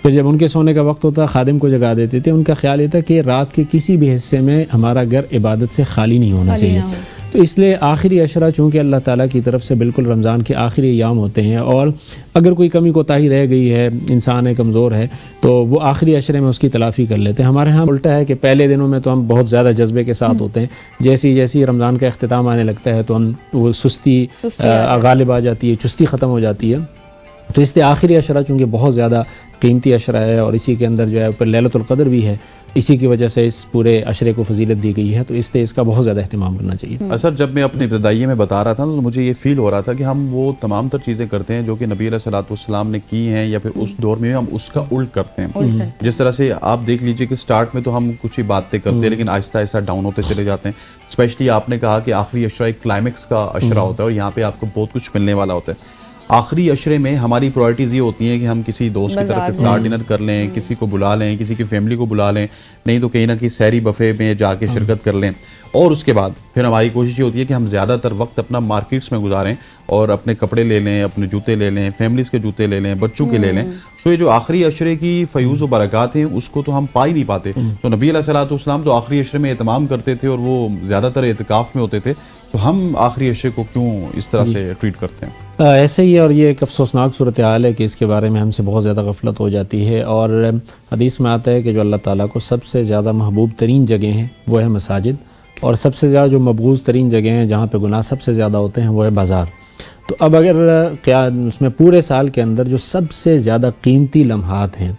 پھر جب ان کے سونے کا وقت ہوتا خادم کو جگا دیتے تھے. ان کا خیال یہ تھا کہ رات کے کسی بھی حصے میں ہمارا گھر عبادت سے خالی نہیں ہونا چاہیے. تو اس لیے آخری عشرہ چونکہ اللہ تعالیٰ کی طرف سے بالکل رمضان کے آخری ایام ہوتے ہیں، اور اگر کوئی کمی کوتاہی رہ گئی ہے، انسان ہے کمزور ہے، تو وہ آخری عشرے میں اس کی تلافی کر لیتے ہیں. ہمارے ہاں الٹا ہے کہ پہلے دنوں میں تو ہم بہت زیادہ جذبے کے ساتھ ہوتے ہیں، جیسی رمضان کا اختتام آنے لگتا ہے تو ہم وہ سستی غالب آ جاتی ہے، چستی ختم ہو جاتی ہے. تو اس لیے آخری عشرہ چونکہ بہت زیادہ قیمتی عشرہ ہے، اور اسی کے اندر جو ہے اوپر لیلۃ القدر بھی ہے، اسی کی وجہ سے اس پورے عشرے کو فضیلت دی گئی ہے، تو اس لیے اس کا بہت زیادہ اہتمام کرنا چاہیے. اصل جب میں اپنے ابتدائیے میں بتا رہا تھا تو مجھے یہ فیل ہو رہا تھا کہ ہم وہ تمام تر چیزیں کرتے ہیں جو کہ نبی علیہ الصلوۃ والسلام نے کی ہیں، یا پھر اس دور میں ہم اس کا الٹ کرتے ہیں. جس طرح سے آپ دیکھ لیجئے کہ سٹارٹ میں تو ہم کچھ ہی باتیں کرتے ہیں، لیکن آہستہ آہستہ ڈاؤن ہوتے چلے جاتے ہیں. اسپیشلی آپ نے کہا کہ آخری عشرہ ایک کلائمیکس کا عشرہ ہوتا ہے، اور یہاں پہ آپ کو بہت کچھ ملنے والا ہوتا ہے. آخری عشرے میں ہماری پرائرٹیز یہ ہوتی ہیں کہ ہم کسی دوست کی طرف افطار ڈنر کر لیں، کسی کو بلا لیں، کسی کی فیملی کو بلا لیں، نہیں تو کہیں نہ کہیں سحری بفے میں جا کے شرکت کر لیں. اور اس کے بعد پھر ہماری کوشش یہ ہوتی ہے کہ ہم زیادہ تر وقت اپنا مارکیٹس میں گزاریں، اور اپنے کپڑے لے لیں، اپنے جوتے لے لیں، فیملیز کے جوتے لے لیں، بچوں کے لے لیں. سو یہ جو آخری عشرے کی فیوز و برکات ہیں اس کو تو ہم پا ہی نہیں پاتے. تو نبی علیہ الصلوۃ والسلام تو آخری عشرے میں اہتمام کرتے تھے، اور وہ زیادہ تر اعتکاف میں ہوتے تھے. تو ہم آخری عشرے کو کیوں اس طرح سے ٹریٹ کرتے ہیں؟ ایسے ہی، اور یہ ایک افسوسناک صورتحال ہے کہ اس کے بارے میں ہم سے بہت زیادہ غفلت ہو جاتی ہے. اور حدیث میں آتا ہے کہ جو اللہ تعالیٰ کو سب سے زیادہ محبوب ترین جگہ ہیں وہ ہے مساجد، اور سب سے زیادہ جو مبغوض ترین جگہ ہیں جہاں پہ گناہ سب سے زیادہ ہوتے ہیں وہ ہے بازار. تو اب اگر اس میں پورے سال کے اندر جو سب سے زیادہ قیمتی لمحات ہیں،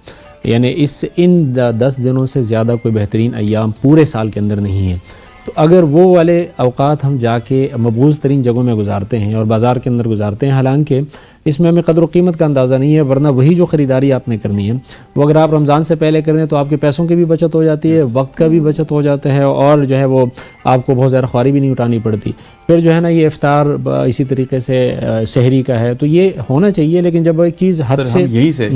یعنی ان 10 دنوں سے زیادہ کوئی بہترین ایام پورے سال کے اندر نہیں ہیں، تو اگر وہ والے اوقات ہم جا کے مبغوض ترین جگہوں میں گزارتے ہیں اور بازار کے اندر گزارتے ہیں، حالانکہ اس میں ہمیں قدر و قیمت کا اندازہ نہیں ہے، ورنہ وہی جو خریداری آپ نے کرنی ہے وہ اگر آپ رمضان سے پہلے کر دیں تو آپ کے پیسوں کی بھی بچت ہو جاتی ہے، وقت کا بھی بچت ہو جاتا ہے، اور جو ہے وہ آپ کو بہت زیادہ خواری بھی نہیں اٹھانی پڑتی. پھر جو ہے نا یہ افطار اسی طریقے سے سحری کا ہے، تو یہ ہونا چاہیے، لیکن جب ایک چیز حد سے